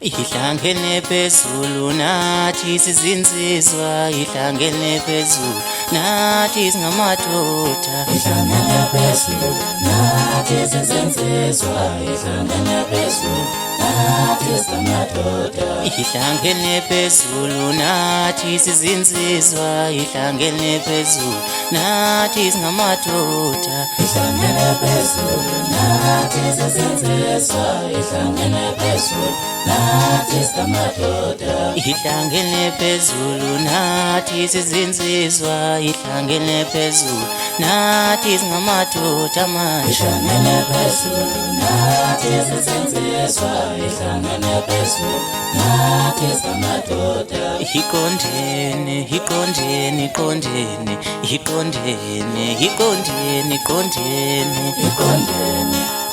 Ihlangene phezulu nathi sizinsizwa, ihlangene phezulu nathi singamadoda. Ihlangene phezulu nathi sizinsizwa, ihlangene phezulu nathi singamadoda. Ihlangene phezulu nathi sizinsizwa, ihlangene phezulu nathi singamadoda. Ihlangene phezulu nathi sizinsizwa, ihlangene phezulu nathi singamadoda. Ihlangene phezulu nathi sizinsizwa, ihlangene phezulu nathi singamadoda manje. Ihlangene phezulu nathi sizinsizwa, ihlangene phezulu nathi singamadoda. Iqondene, iqondene, iqondene, iqondene, iqondene, iqondene.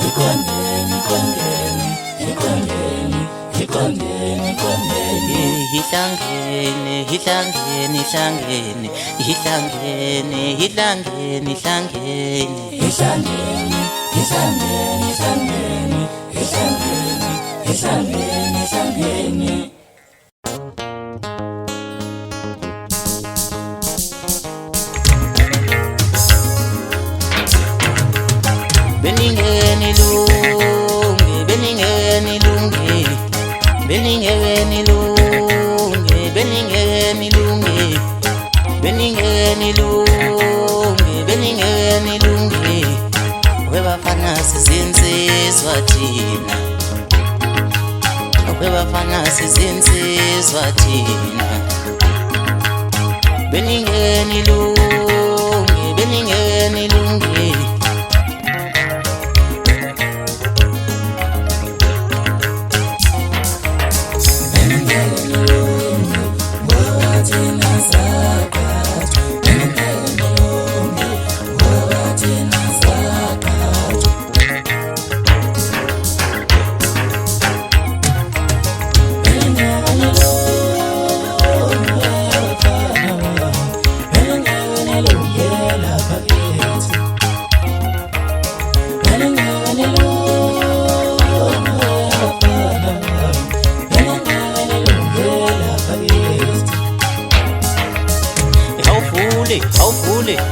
Iqondene, iqondene, iqondene, iqondene, iqondene, iqondene. Ihlangene, ihlangene, ihlangene, ihlangene, ihlangene, ihlangene. Ihlangene, ihlangene, ihlangene, ihlangene, ihlangene, ihlangene. Beningeni lunge, beningeni lunge, beningeni lunge, beningeni lunge, beningeni lunge, beningeni lunge. Webafana sizinsizwa thina, webafana sizinsizwa thina. Beningeni lunge, beningeni lunge.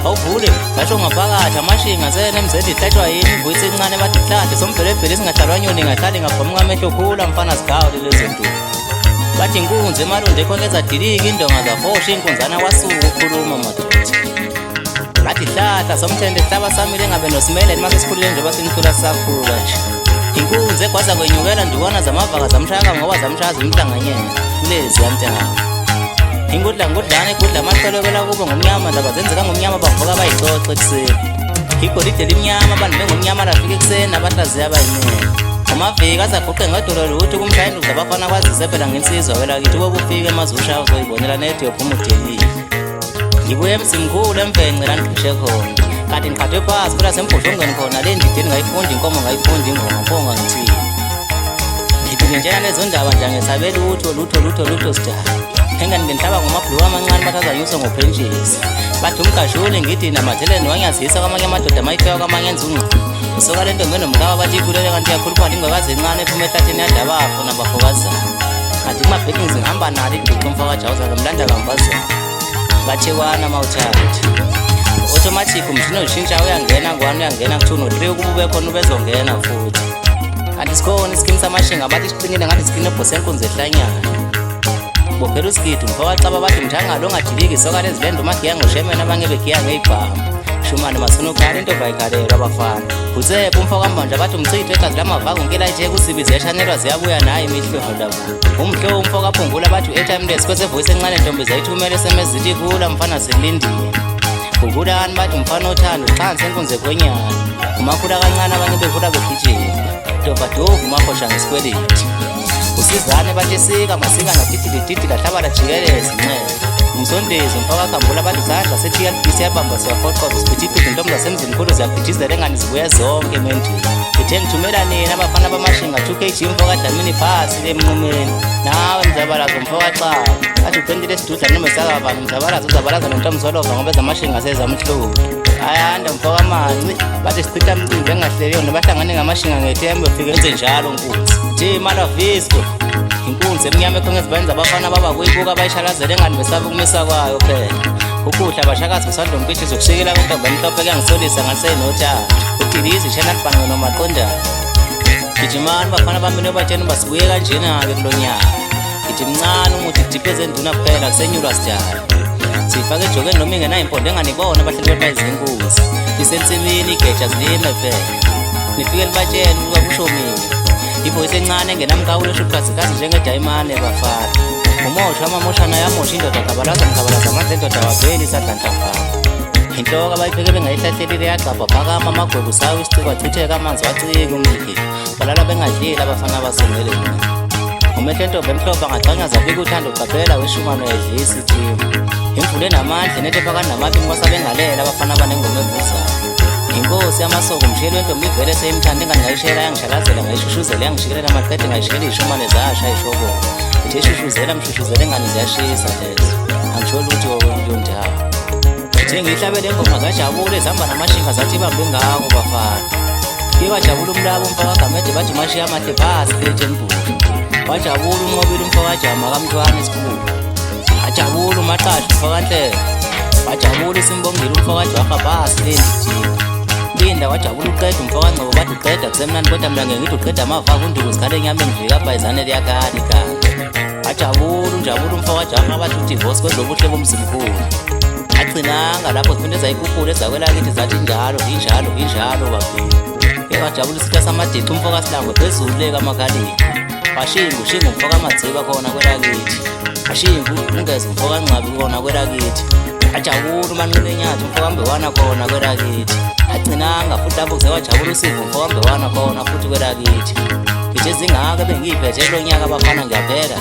Awuvule basho ngaphakathi amashinga senemzedi ihlatshwa yini vuyisa encane bathi hlathi somvelebhele singadalwa nyoni ngahlali ngaphamuka amehlo khula mfana zigawule lezo nto bathi inkunzi emalonde ekhokeza dilika indonga zafosha inkunzana kwasuka ukukhuluma madoda bathi hlahla somthende hlaba samile ngabe nosimele mase sikhulile nje basinhlula sisakhula nje inkunzi egwaza kwenyukela ndibona zamavaka zamshaka ngoba zamshaza umhlanganyela kulezi yamtanga ingudla ngudlane igudla amahlolokela kube ngomnyama ndaba zenzeka ngomnyama bavuka bayicoce ekuseni igolide limnyama abantu bengomnyama lafika ekuseni abahlaziya abayimele amaviki azaguqe ngadolo lutho kumshayini ukuze abafana kwazise phela ngensizwa welakithi ube bufike emazusha uzoyibonela nethi yophuma udelile ngibuye emzimkhulu emvence la ndishe khona kanti ngiqhathwe phasi phela sembhodlongweni khona le ndideni ngayifundi inkomo ngayifundi ingoma mponga ngithile ngiphinge njena lezo ndaba njangesabe lutho sidala engani ngenhlaba ngomabhluku amancane bathazanyiswa ngopentshisi bathi umgashuli ngithi namatheleni wanyazisa kwamanye amadoda mayifika kwamanye enzunqa usoka le ntombi enomkaba bathi ikhulele kanti yakhulupha ingwekazi encane ephuma ehlathini yadabafo nabafokazana kanti kumabhekings ngihamba nalo idiqo umfakajawuza kamlanda kambazana bathekwana mawuthandi automatic umshini ushintsha uyangena ngwani uyangena ku 2 no 3 ukuba ube khona ubezongena futhi kanti sikhona iskini samashinga bathi siqinile ngathi iskini ebhose enkunzi ehlanyana bophela usikithi mfowacaba bathi mthangalo ongadiliki soka lezilendo magiya ngoshemena abanye begiya ngeyibhamu shumane masona ukhala into bayikhalelwa abafana kutsepha umfokambanje bathi umchitho egazi lamavaka unkela nje kusibize eshanelwa ziyabuya naye imihlobo labo umhlo umfokaphungula bathi u-airtime less kwese voice encane ntombi zayithumela SMS zithi kula mfana silindile kukulani bathi umfana othanda uxhansi enkunze kwenyana umakhula kancane abanye bekhula begijima dovadovu umakhosha ngesikweleti usizane bathi sika masika ngadidididi lahlabala jikelezi ncele umsondezi umfaka khambula bathi izandla se-TLBC yabamba siyafoqoza siphithiphithi intombi zasemzimkhulu ziyaphithizela engani zibuya zonke emendweni ngithe ngithumela nina abafana bamashinga 2 kg mfokadlamini phasi lemnqumeni nawe mzabalazo mfokacaba athi uphendile esidudla noma esakabani mzabalazo uzabalaza nomntamzolova ngoba ezamashinga sezamhlulu ayanda mfoka amanzi bathi sichitha mcimbi engahleliyo nobahlangane ngamashinga ngethembe ufike enze njalo nkunzi nje imalavisto inkunzi emnyama ekhongezibenza abafana baba kuyibuka bayishalazele engani besaba ukumisa kwayo phela ukudla abashakazi besandla umpithi zokushikela kwentombi emhlophe kuyangisolisa ngasenotshani udilizi channel bange nomaqondana gijimani bafana bami nobatsheni basibuye kanjena-ke kulo nyaka ngithi mncane umuthi kudiphe zenduna kuphela kusenyulwa sijalo siyifake ejokeni noma ingenayimpondo enganibona abahleli bebayizinkunzi lisensimini igeja zilime phela nifike libatsheni ukuba kusho mina ibhoyisi encane engenamkhawulo eshuphazikazi njengedayimane bafana umosha amamoshana yamosha indoda kabalaza amandla endoda wapheli isandla ntambama inhloko abayipheke bengayihlahlelile yagxabha phakama amagwebu sawo isiciko achitheka amanzi wacika umliki balala bengadlile abafana basongele mina umehlo entombi emhlophe angagxanyaza bika uthando uqaphela weshumano yedlisa itimu imvule namandla enethe phakani namapi inkwasa bengalela abafana abanengoma evuzayo inkosi yamasoko umshiyeli wentombi ivele seyimthanda ingani ngayishela yangishalazela ngayishushuzela yangishikelela amaqede ngayishiyela iy'shumane zasha yishobona ithe ishushuzela mshushuzela engani ziyashisa lezo angisholo ukuthi yondawo ithe ngiyihlabele engoma zajabule zihamba namashinga zathi ibambe ngawo bafana ke bajabula umlabo umfakagamede bathi mashiya amahle phasi lethe embulo wajabula unqobile umfakajama kamntwana esikhulu ajabula umaqasha umfakanhlelo wajabula isimbongile umfakajaha phasi lendijini linda wajabula uqeda umfakancebo bathi uqeda kusemnani kodwa mina ngithi uqeda amava kunduku zikhale enyameni vika abhayizane liyakhani kani ajabula unjabula umfakajaha bathi udivosi kwezobuhle bomzimkhulu agcinanga lapho ziphinde zayikhuphula ezakwelakithi zathi injalo bafika ke wajabula isitha samadici umfakasilango phezulu leka amakhalini washinga umfaka amadziba khona kwelakithi ashinga ungeze umfaka ncabi khona kwelakithi ajabula umanqile enyathi umfaka mbewana khona kwelakithi agcinanga futhi lapho sewajabula usiva umfaka mbewana khona futhi kwelakithi ngithe zingaka bengiyiphethe lo nyaka abafana ngiyapheka